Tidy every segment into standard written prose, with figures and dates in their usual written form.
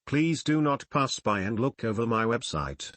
Please do not pass by and look over my website.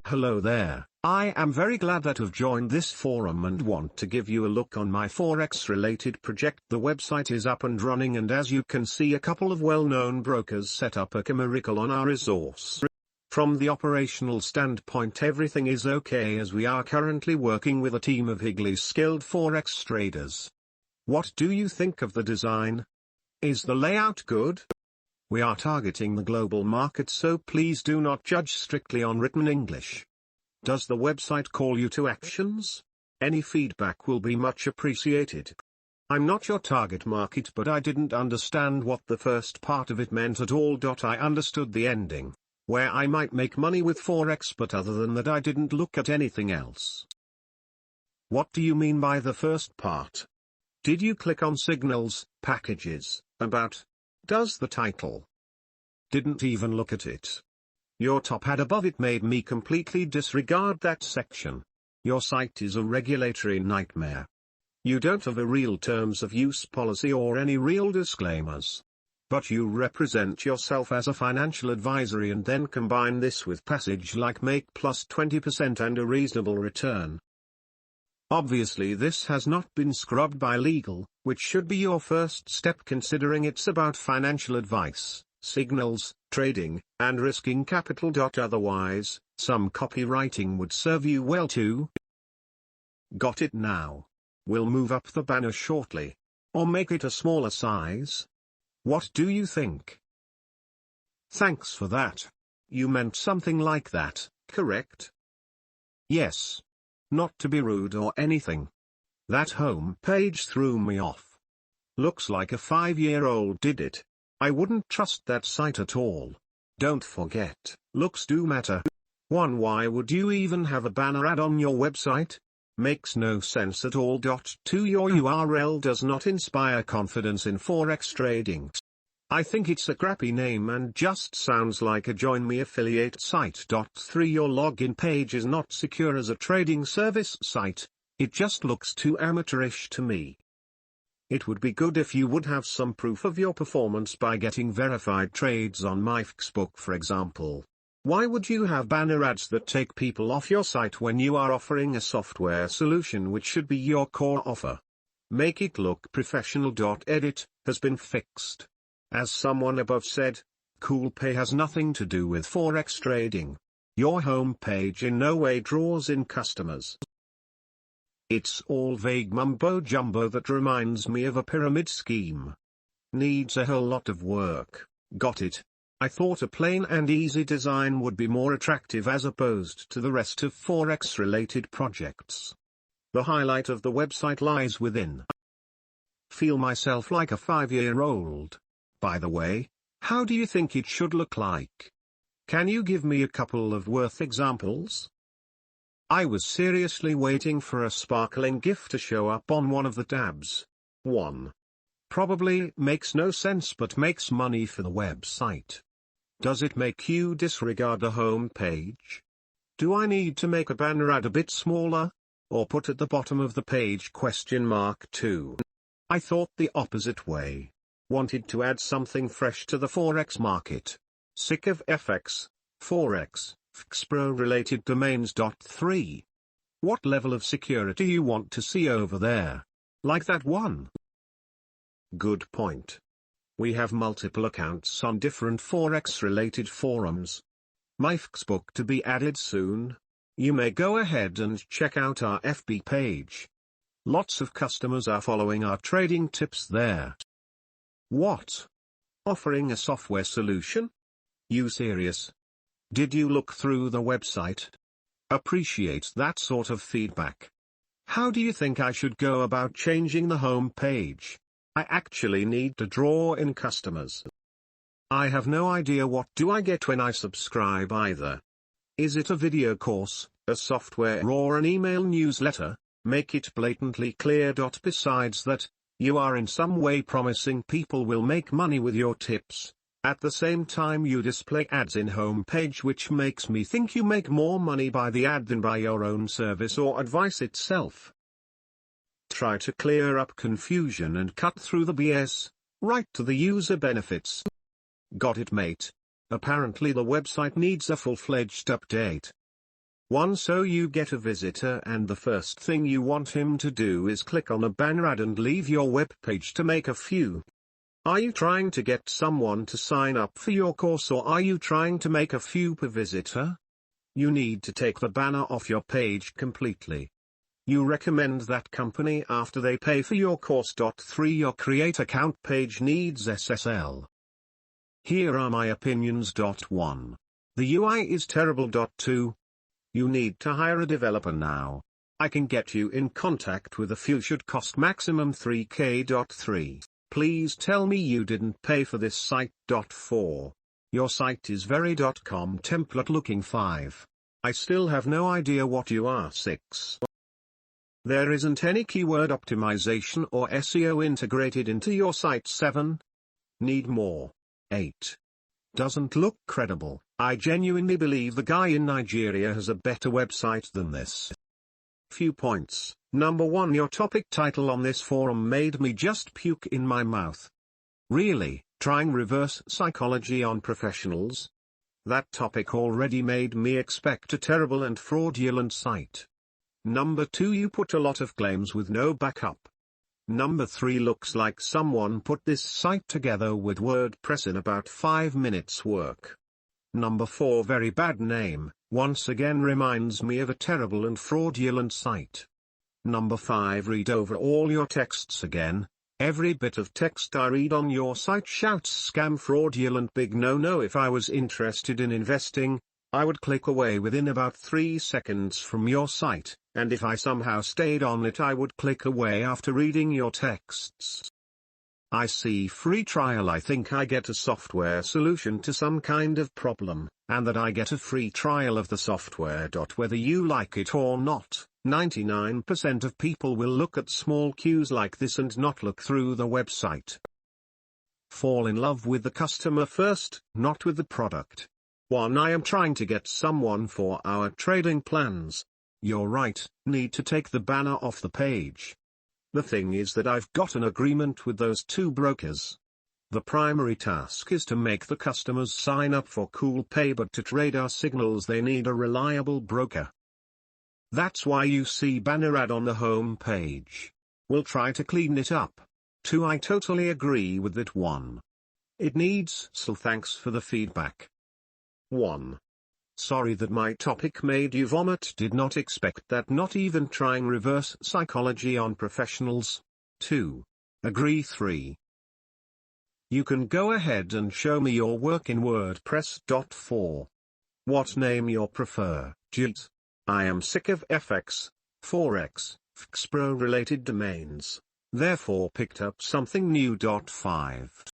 Hello there, I am very glad that you've joined this forum and want to give you a look on my Forex related project. The website is up and running, and as you can see, a couple of well-known brokers set up a miracle on our resource. From the operational standpoint, everything is okay, as we are currently working with a team of highly skilled Forex traders. What do you think of the design? Is the layout good? We are targeting the global market, so please do not judge strictly on written English. Does the website call you to actions? Any feedback will be much appreciated. I'm not your target market, but I didn't understand what the first part of it meant at all. I understood the ending, where I might make money with Forex, but other than that I didn't look at anything else. What do you mean by the first part? Did you click on signals, packages, about? Does the title? Didn't even look at it. Your top ad above it made me completely disregard that section. Your site is a regulatory nightmare. You don't have a real terms of use policy or any real disclaimers. But you represent yourself as a financial advisory and then combine this with passage like make plus 20% and a reasonable return. Obviously this has not been scrubbed by legal, which should be your first step, considering it's about financial advice, signals, trading, and risking capital. Otherwise, some copywriting would serve you well too. Got it now. We'll move up the banner shortly. Or make it a smaller size. What do you think? Thanks for that. You meant something like that, correct? Yes. Not to be rude or anything. That home page threw me off. Looks like a 5-year-old did it. I wouldn't trust that site at all. Don't forget, looks do matter. 1. Why would you even have a banner ad on your website? Makes no sense at all. 2. Your URL does not inspire confidence in Forex trading. I think it's a crappy name and just sounds like a join me affiliate site. 3. Your login page is not secure as a trading service site. It just looks too amateurish to me. It would be good if you would have some proof of your performance by getting verified trades on MyFXbook, for example. Why would you have banner ads that take people off your site when you are offering a software solution which should be your core offer? Make it look professional. Edit has been fixed. As someone above said, Cool Pay has nothing to do with Forex trading. Your home page in no way draws in customers. It's all vague mumbo-jumbo that reminds me of a pyramid scheme. Needs a whole lot of work. Got it. I thought a plain and easy design would be more attractive as opposed to the rest of Forex-related projects. The highlight of the website lies within. Feel myself like a 5-year-old. By the way, how do you think it should look like? Can you give me a couple of worth examples? I was seriously waiting for a sparkling GIF to show up on one of the tabs. 1. Probably makes no sense but makes money for the website. Does it make you disregard the home page? Do I need to make a banner ad a bit smaller? Or put at the bottom of the page ? 2. I thought the opposite way. Wanted to add something fresh to the Forex market. Sick of FX, Forex, FXPro related domains. 3. What level of security you want to see over there? Like that one? Good point. We have multiple accounts on different Forex related forums. MyFXbook to be added soon. You may go ahead and check out our FB page. Lots of customers are following our trading tips there. What? Offering a software solution? You serious? Did you look through the website? Appreciate that sort of feedback. How do you think I should go about changing the home page? I actually need to draw in customers. I have no idea what do I get when I subscribe either. Is it a video course, a software or an email newsletter? Make it blatantly clear. Besides that, you are in some way promising people will make money with your tips, At the same time you display ads in homepage, which makes me think you make more money by the ad than by your own service or advice itself. Try to clear up confusion and cut through the BS, right to the user benefits. Got it, mate? Apparently the website needs a full-fledged update. So you get a visitor and the first thing you want him to do is click on a banner ad and leave your web page to make a few. Are you trying to get someone to sign up for your course, or are you trying to make a few per visitor? You need to take the banner off your page completely. You recommend that company after they pay for your course. 3. Your create account page needs SSL. Here are my opinions. 1. The UI is terrible. 2. You need to hire a developer now. I can get you in contact with a few, should cost maximum 3K. 3. Please tell me you didn't pay for this site. 4. Your site is very .com template looking. 5. I still have no idea what you are. 6. There isn't any keyword optimization or SEO integrated into your site. 7. Need more. 8. Doesn't look credible. I genuinely believe the guy in Nigeria has a better website than this. Few points. Number 1. Your topic title on this forum made me just puke in my mouth. Really, trying reverse psychology on professionals? That topic already made me expect a terrible and fraudulent site. Number 2. You put a lot of claims with no backup. Number 3. Looks like someone put this site together with WordPress in about 5 minutes work. Number 4. Very bad name, once again reminds me of a terrible and fraudulent site. Number 5. Read over all your texts again. Every bit of text I read on your site shouts scam, fraudulent, big no-no. If I was interested in investing, I would click away within about 3 seconds from your site, and if I somehow stayed on it I would click away after reading your texts. I see free trial. I think I get a software solution to some kind of problem, and that I get a free trial of the software. Whether you like it or not, 99% of people will look at small cues like this and not look through the website. Fall in love with the customer first, not with the product. 1. I am trying to get someone for our trading plans. You're right, need to take the banner off the page. The thing is that I've got an agreement with those 2 brokers. The primary task is to make the customers sign up for cool pay, but to trade our signals they need a reliable broker. That's why you see banner ad on the home page. We'll try to clean it up. 2. I totally agree with that. 1. It needs SEO. Thanks for the feedback. 1. Sorry that my topic made you vomit. Did not expect that. Not even trying reverse psychology on professionals. 2. Agree. 3. You can go ahead and show me your work in WordPress. 4. What name you prefer? JIT. I am sick of FX, Forex, FXPro related domains, therefore picked up something new. 5.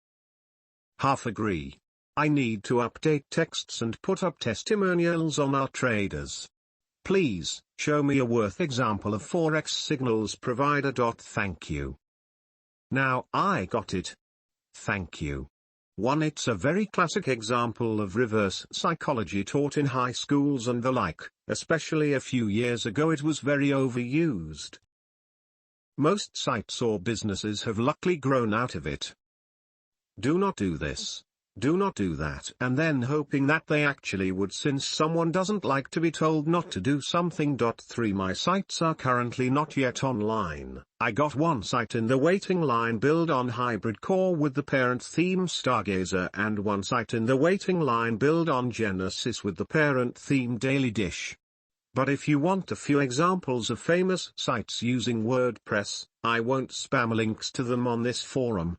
Half agree. I need to update texts and put up testimonials on our traders. Please, show me a worth example of Forex signals provider.Thank you. Now I got it. Thank you. 1. It's a very classic example of reverse psychology taught in high schools and the like, especially a few years ago it was very overused. Most sites or businesses have luckily grown out of it. Do not do this. Do not do that, and then hoping that they actually would, since someone doesn't like to be told not to do something. 3. My sites are currently not yet online. I got one site in the waiting line built on hybrid core with the parent theme Stargazer, and one site in the waiting line built on Genesis with the parent theme Daily Dish. But if you want a few examples of famous sites using WordPress, I won't spam links to them on this forum.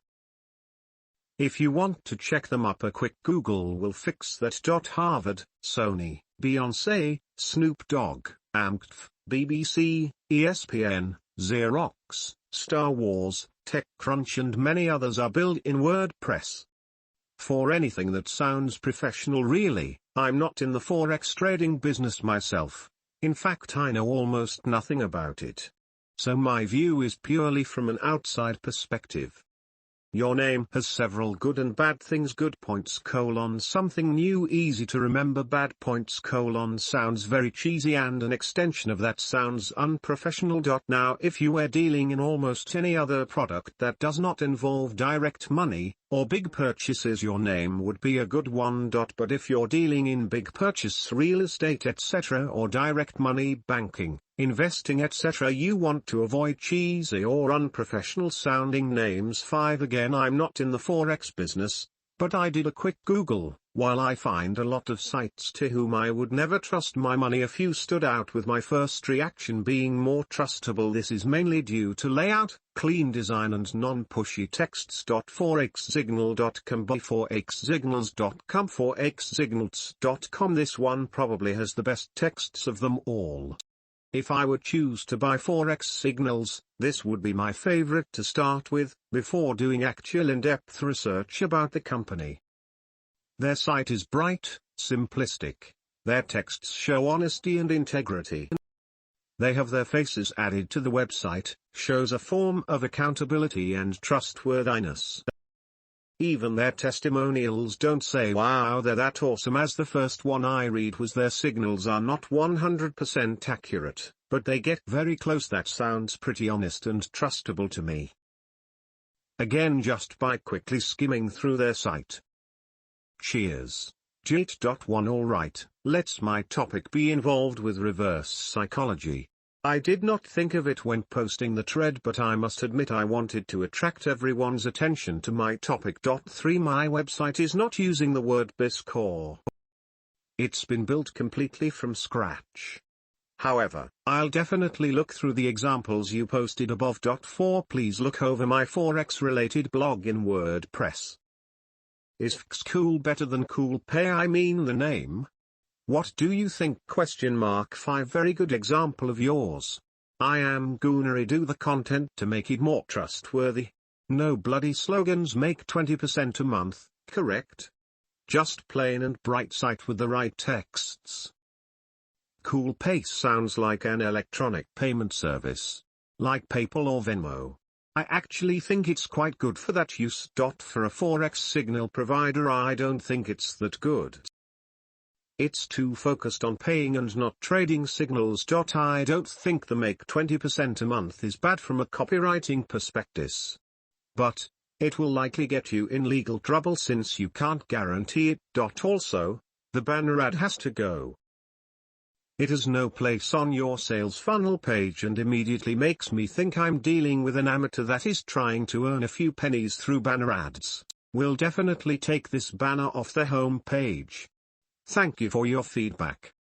If you want to check them up, a quick Google will fix that. Harvard, Sony, Beyoncé, Snoop Dogg, AMCF, BBC, ESPN, Xerox, Star Wars, TechCrunch and many others are built in WordPress. For anything that sounds professional, really, I'm not in the Forex trading business myself. In fact, I know almost nothing about it. So my view is purely from an outside perspective. Your name has several good and bad things. Good points : something new, easy to remember. Bad points : sounds very cheesy and an extension of that sounds unprofessional. Now if you were dealing in almost any other product that does not involve direct money, or big purchases, your name would be a good one. But if you're dealing in big purchase, real estate etc., or direct money, banking, investing etc., you want to avoid cheesy or unprofessional sounding names. 5. Again, I'm not in the Forex business, but I did a quick Google. While I find a lot of sites to whom I would never trust my money, a few stood out, with my first reaction being more trustable. This is mainly due to layout, clean design and non-pushy texts. Forexsignal.com by forexsignals.com, forexsignals.com. This one probably has the best texts of them all. If I would choose to buy Forex Signals, this would be my favorite to start with, before doing actual in-depth research about the company. Their site is bright, simplistic. Their texts show honesty and integrity. They have their faces added to the website, shows a form of accountability and trustworthiness. Even their testimonials don't say wow, they're that awesome, as the first one I read was their signals are not 100% accurate, but they get very close. That sounds pretty honest and trustable to me. Again, just by quickly skimming through their site. Cheers. Jate.1. Alright, let's my topic be involved with reverse psychology. I did not think of it when posting the thread, but I must admit I wanted to attract everyone's attention to my topic. 3. My website is not using the word BISC. It's been built completely from scratch. However, I'll definitely look through the examples you posted above. 4. Please look over my Forex related blog in WordPress. Is Cool better than Cool Pay? I mean the name. What do you think? 5. Very good example of yours. I am gonna redo the content to make it more trustworthy. No bloody slogans. Make 20% a month, correct? Just plain and bright site with the right texts. Cool Pay sounds like an electronic payment service, like PayPal or Venmo. I actually think it's quite good for that use. For a Forex signal provider, I don't think it's that good. It's too focused on paying and not trading signals. I don't think the make 20% a month is bad from a copywriting perspective. But it will likely get you in legal trouble since you can't guarantee it. Also, the banner ad has to go. It has no place on your sales funnel page and immediately makes me think I'm dealing with an amateur that is trying to earn a few pennies through banner ads. We'll definitely take this banner off the home page. Thank you for your feedback.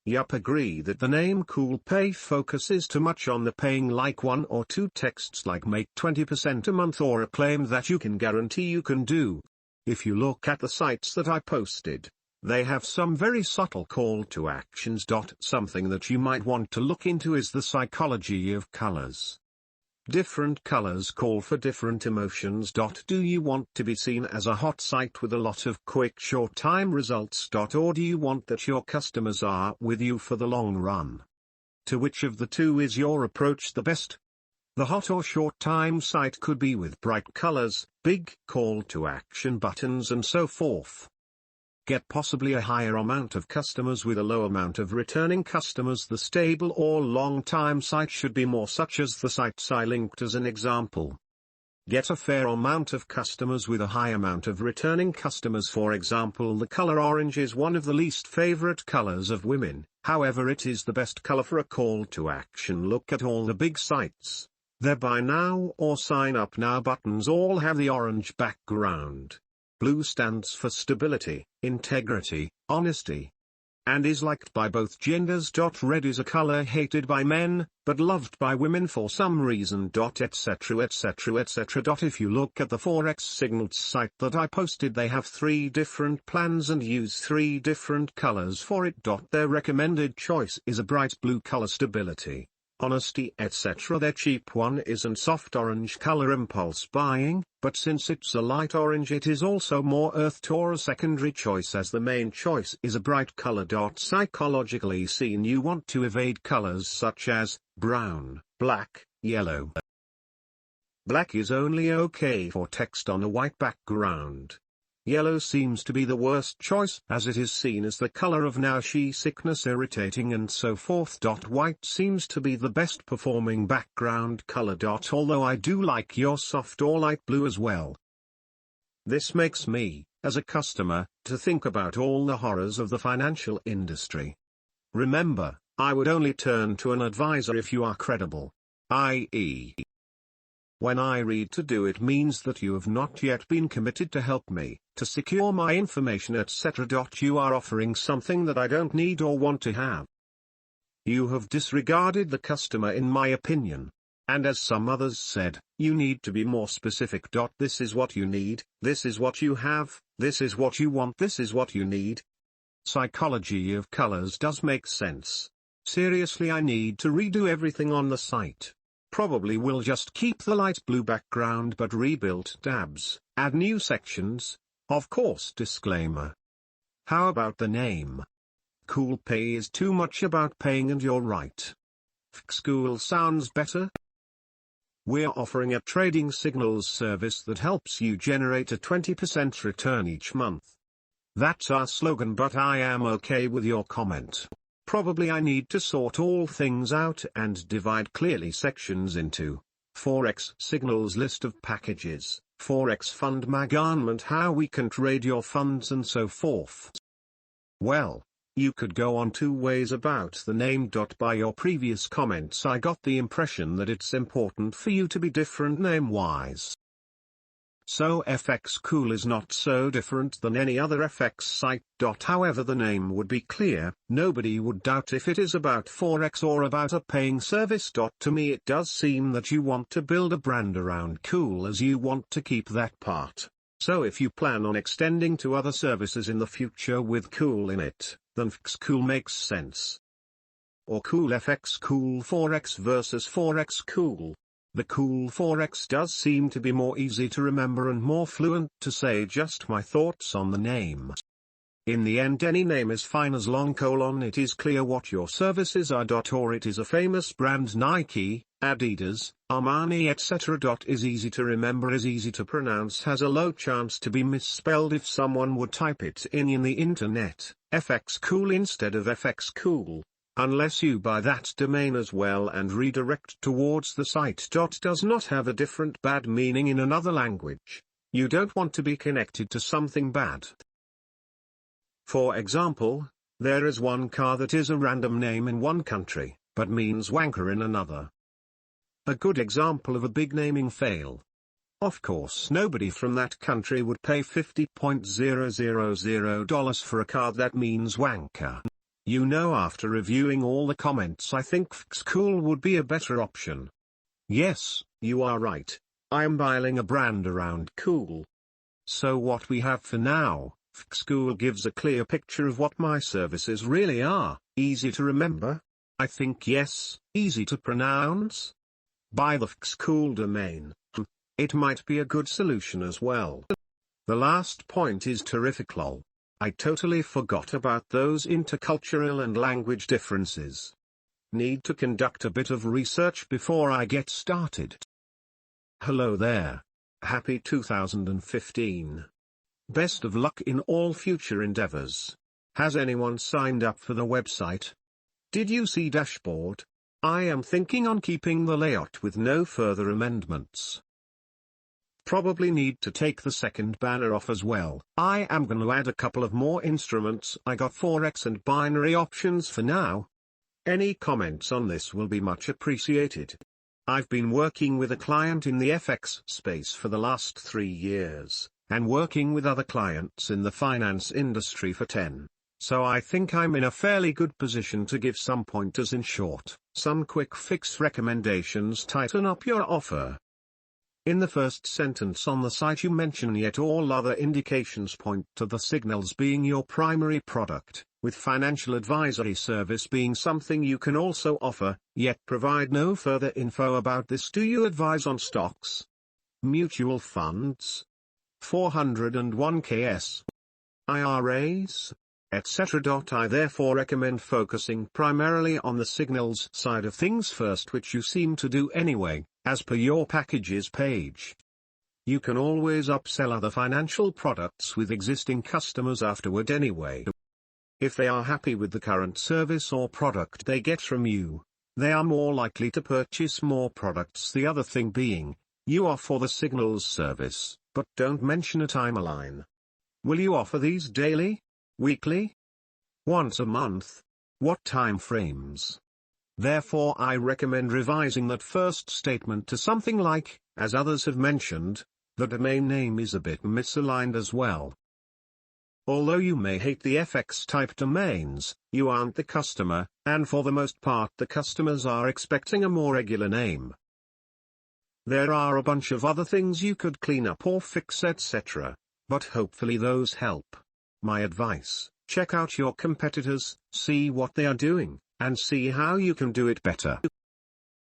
Yup, agree that the name Cool Pay focuses too much on the paying, like one or two texts like make 20% a month or a claim that you can guarantee you can do. If you look at the sites that I posted, they have some very subtle call to actions. Something that you might want to look into is the psychology of colors. Different colors call for different emotions. Do you want to be seen as a hot site with a lot of quick short time results? Or do you want that your customers are with you for the long run? To which of the two is your approach the best? The hot or short time site could be with bright colors, big call to action buttons and so forth. Get possibly a higher amount of customers with a low amount of returning customers. The stable or long-time site should be more such as the sites I linked as an example. Get a fair amount of customers with a high amount of returning customers. For example, the color orange is one of the least favorite colors of women, however it is the best color for a call to action. Look at all the big sites. Their buy now or sign up now buttons all have the orange background. Blue stands for stability, integrity, honesty, and is liked by both genders. Red is a color hated by men, but loved by women for some reason. Etc. etc. etc. If you look at the Forex Signals site that I posted, they have 3 different plans and use 3 different colors for it. Their recommended choice is a bright blue color, stability, honesty etc. Their cheap one is an soft orange color, impulse buying, but since it's a light orange it is also more earthed or a secondary choice, as the main choice is a bright color. Psychologically seen, you want to evade colors such as brown, black, yellow. Black is only okay for text on a white background. Yellow seems to be the worst choice as it is seen as the color of nausea, sickness, irritating and so forth. White seems to be the best performing background color. Although I do like your soft or light blue as well. This makes me, as a customer, to think about all the horrors of the financial industry. Remember, I would only turn to an advisor if you are credible, i.e. when I read to do it means that you have not yet been committed to help me, to secure my information etc. You are offering something that I don't need or want to have. You have disregarded the customer in my opinion. And as some others said, you need to be more specific. This is what you need, this is what you have, this is what you want, this is what you need. Psychology of colors does make sense. Seriously, I need to redo everything on the site. Probably will just keep the light blue background but rebuild tabs, add new sections, of course. Disclaimer. How about the name? Cool Pay is too much about paying and you're right. School sounds better. We're offering a trading signals service that helps you generate a 20% return each month. That's our slogan, but I am okay with your comment. Probably I need to sort all things out and divide clearly sections into Forex signals, list of packages, Forex fund management, how we can trade your funds and so forth. Well, you could go on two ways about the name. By your previous comments I got the impression that it's important for you to be different name-wise. So FX Cool is not so different than any other FX site. However, the name would be clear, nobody would doubt if it is about Forex or about a paying service. To me it does seem that you want to build a brand around Cool as you want to keep that part. So if you plan on extending to other services in the future with Cool in it, then FX Cool makes sense. Or Cool FX Cool Forex versus Forex Cool. The Cool Forex does seem to be more easy to remember and more fluent to say. Just my thoughts on the name. In the end, any name is fine as long it is clear what your services are. Or it is a famous brand, Nike, Adidas, Armani etc. Is easy to remember, is easy to pronounce, has a low chance to be misspelled if someone would type it in the internet, FX Cool instead of FX Cool. Unless you buy that domain as well and redirect towards the site. Does not have a different bad meaning in another language. You don't want to be connected to something bad. For example, there is one car that is a random name in one country, but means wanker in another. A good example of a big naming fail. Of course, nobody from that country would pay $50,000 for a car that means wanker. You know, after reviewing all the comments, I think FX Cool would be a better option. Yes, you are right. I am building a brand around Cool. So what we have for now, FX Cool gives a clear picture of what my services really are. Easy to remember? I think yes. Easy to pronounce? Buy the FX Cool domain. It might be a good solution as well. The last point is terrific, lol. I totally forgot about those intercultural and language differences. Need to conduct a bit of research before I get started. Hello there. Happy 2015. Best of luck in all future endeavors. Has anyone signed up for the website? Did you see dashboard? I am thinking on keeping the layout with no further amendments. Probably need to take the second banner off as well. I am going to add a couple of more instruments. I got Forex and binary options for now. Any comments on this will be much appreciated. I've been working with a client in the FX space for the last 3 years, and working with other clients in the finance industry for 10. So I think I'm in a fairly good position to give some pointers. In short, some quick fix recommendations. Tighten up your offer. In the first sentence on the site you mention yet all other indications point to the signals being your primary product, with financial advisory service being something you can also offer, yet provide no further info about this. Do you advise on stocks, mutual funds, 401ks, IRAs, etc. I therefore recommend focusing primarily on the signals side of things first, which you seem to do anyway, as per your packages page. You can always upsell other financial products with existing customers afterward anyway. If they are happy with the current service or product they get from you, they are more likely to purchase more products. The other thing being, you offer the signals service, but don't mention a timeline. Will you offer these daily? Weekly? Once a month? What time frames? Therefore I recommend revising that first statement to something like, as others have mentioned, the domain name is a bit misaligned as well. Although you may hate the FX-type domains, you aren't the customer, and for the most part the customers are expecting a more regular name. There are a bunch of other things you could clean up or fix, etc., but hopefully those help. My advice, check out your competitors, see what they are doing, and see how you can do it better.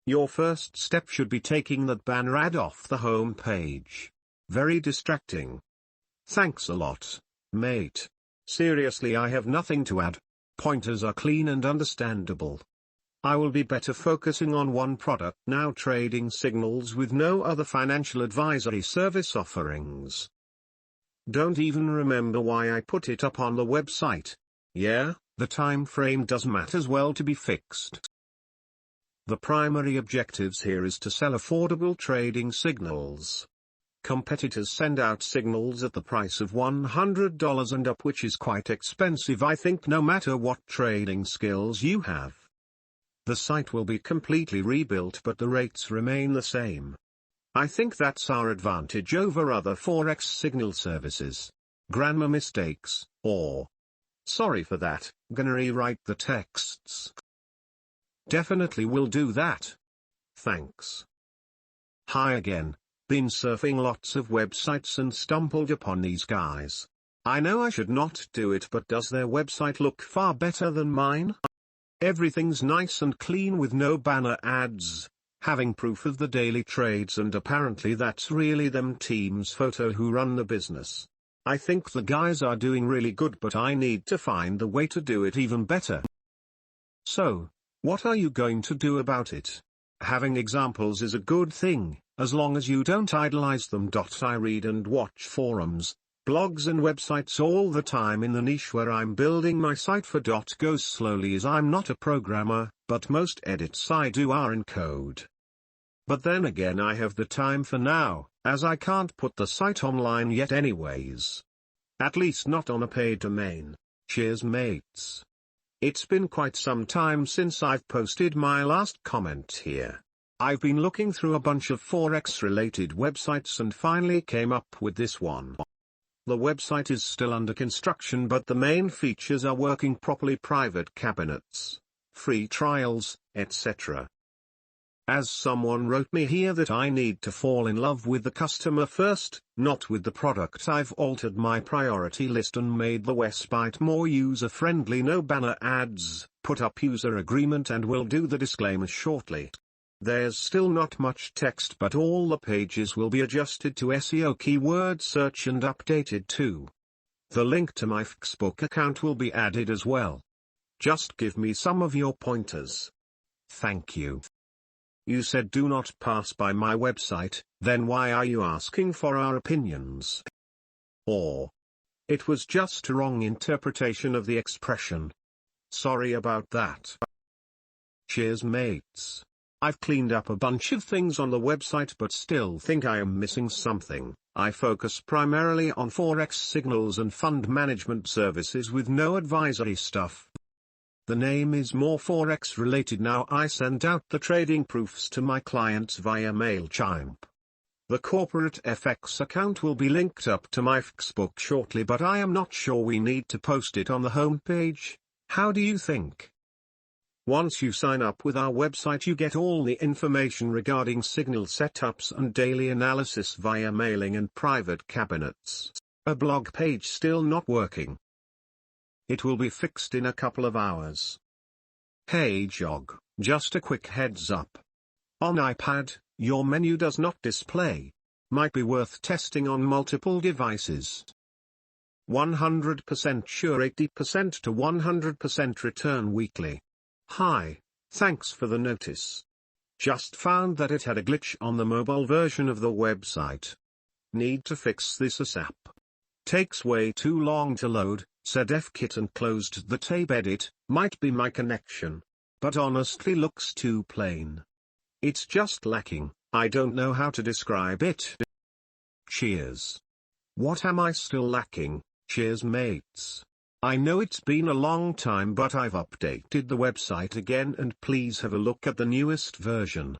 Your first step should be taking that banner ad off the home page. Very distracting. Thanks a lot, mate. Seriously, I have nothing to add. Pointers are clean and understandable. I will be better focusing on one product now, trading signals with no other financial advisory service offerings. Don't even remember why I put it up on the website. Yeah, the time frame does matter as well to be fixed. The primary objectives here is to sell affordable trading signals. Competitors send out signals at the price of $100 and up, which is quite expensive, I think, no matter what trading skills you have. The site will be completely rebuilt but the rates remain the same. I think that's our advantage over other Forex signal services. Grammar mistakes, or... Sorry for that, gonna rewrite the texts. Definitely will do that. Thanks. Hi again. Been surfing lots of websites and stumbled upon these guys. I know I should not do it, but does their website look far better than mine? Everything's nice and clean with no banner ads, having proof of the daily trades, and apparently that's really them team's photo who run the business. I think the guys are doing really good, but I need to find the way to do it even better. So, what are you going to do about it? Having examples is a good thing, as long as you don't idolize them. I read and watch forums, blogs and websites all the time in the niche where I'm building my site for. Goes slowly as I'm not a programmer, but most edits I do are in code. But then again, I have the time for now, as I can't put the site online yet anyways. At least not on a paid domain. Cheers, mates. It's been quite some time since I've posted my last comment here. I've been looking through a bunch of Forex-related websites and finally came up with this one. The website is still under construction, but the main features are working properly: private cabinets, free trials, etc. As someone wrote me here that I need to fall in love with the customer first, not with the product, I've altered my priority list and made the website more user-friendly. No banner ads, put up user agreement, and will do the disclaimer shortly. There's still not much text, but all the pages will be adjusted to SEO keyword search and updated too. The link to my Facebook account will be added as well. Just give me some of your pointers. Thank you. You said do not pass by my website, then why are you asking for our opinions? Or, it was just a wrong interpretation of the expression. Sorry about that. Cheers, mates. I've cleaned up a bunch of things on the website but still think I am missing something. I focus primarily on Forex signals and fund management services with no advisory stuff. The name is more Forex related now. I send out the trading proofs to my clients via MailChimp. The corporate FX account will be linked up to my Facebook shortly, but I am not sure we need to post it on the homepage. How do you think? Once you sign up with our website, you get all the information regarding signal setups and daily analysis via mailing and private cabinets. A blog page still not working. It will be fixed in a couple of hours. Hey Jog, just a quick heads up. On iPad, your menu does not display. Might be worth testing on multiple devices. 100% sure 80% to 100% return weekly. Hi, thanks for the notice. Just found that it had a glitch on the mobile version of the website. Need to fix this ASAP. Takes way too long to load, said FKit and closed the tab. Edit, might be my connection. But honestly looks too plain. It's just lacking, I don't know how to describe it. Cheers. What am I still lacking? Cheers mates. I know it's been a long time but I've updated the website again and please have a look at the newest version.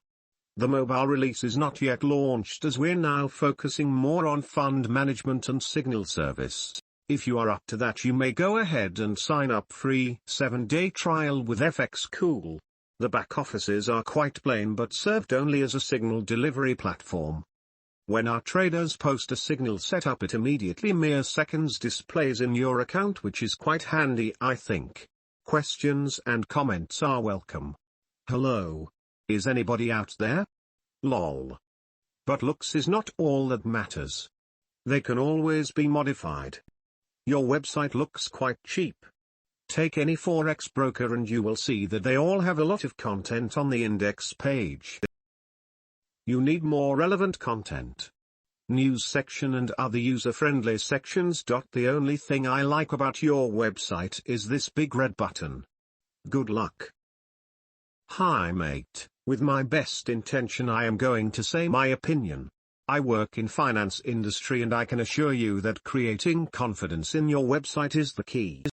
The mobile release is not yet launched as we're now focusing more on fund management and signal service. If you are up to that you may go ahead and sign up free 7-day trial with FX Cool. The back offices are quite plain but served only as a signal delivery platform. When our traders post a signal setup it immediately mere seconds displays in your account, which is quite handy I think. Questions and comments are welcome. Hello. Is anybody out there? Lol. But looks is not all that matters. They can always be modified. Your website looks quite cheap. Take any forex broker and you will see that they all have a lot of content on the index page. You need more relevant content. News section and other user-friendly sections. The only thing I like about your website is this big red button. Good luck. Hi mate, with my best intention I am going to say my opinion. I work in finance industry and I can assure you that creating confidence in your website is the key.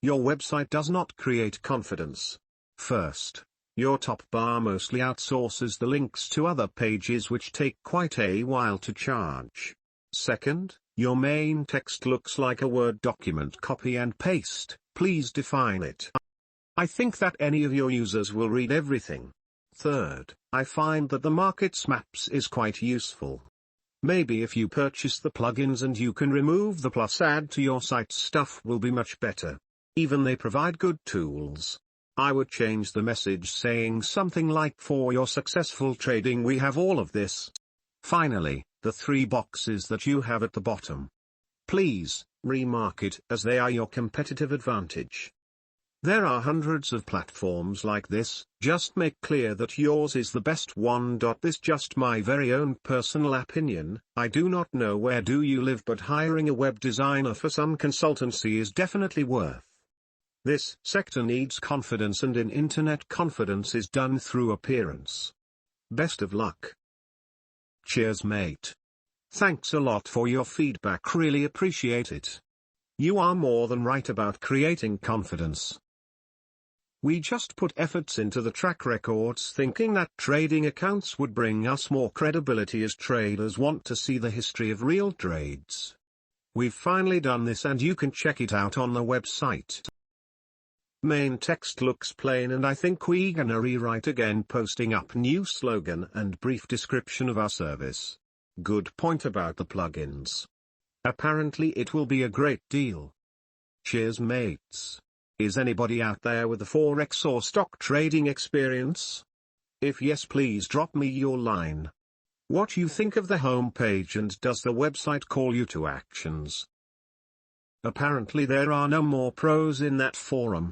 Your website does not create confidence. First, your top bar mostly outsources the links to other pages which take quite a while to charge. Second, your main text looks like a Word document copy and paste. Please define it. I think that any of your users will read everything. Third, I find that the markets maps is quite useful. Maybe if you purchase the plugins and you can remove the plus add to your site stuff will be much better. Even they provide good tools. I would change the message saying something like for your successful trading we have all of this. Finally, the 3 boxes that you have at the bottom. Please, remark it as they are your competitive advantage. There are hundreds of platforms like this, just make clear that yours is the best one. This just my very own personal opinion, I do not know where do you live but hiring a web designer for some consultancy is definitely worth. This sector needs confidence and in internet confidence is done through appearance. Best of luck. Cheers mate. Thanks a lot for your feedback, really appreciate it. You are more than right about creating confidence. We just put efforts into the track records thinking that trading accounts would bring us more credibility as traders want to see the history of real trades. We've finally done this and you can check it out on the website. Main text looks plain and I think we gonna rewrite again, posting up new slogan and brief description of our service. Good point about the plugins. Apparently it will be a great deal. Cheers mates. Is anybody out there with a forex or stock trading experience? If yes, please drop me your line. What you think of the homepage and does the website call you to actions? Apparently there are no more pros in that forum.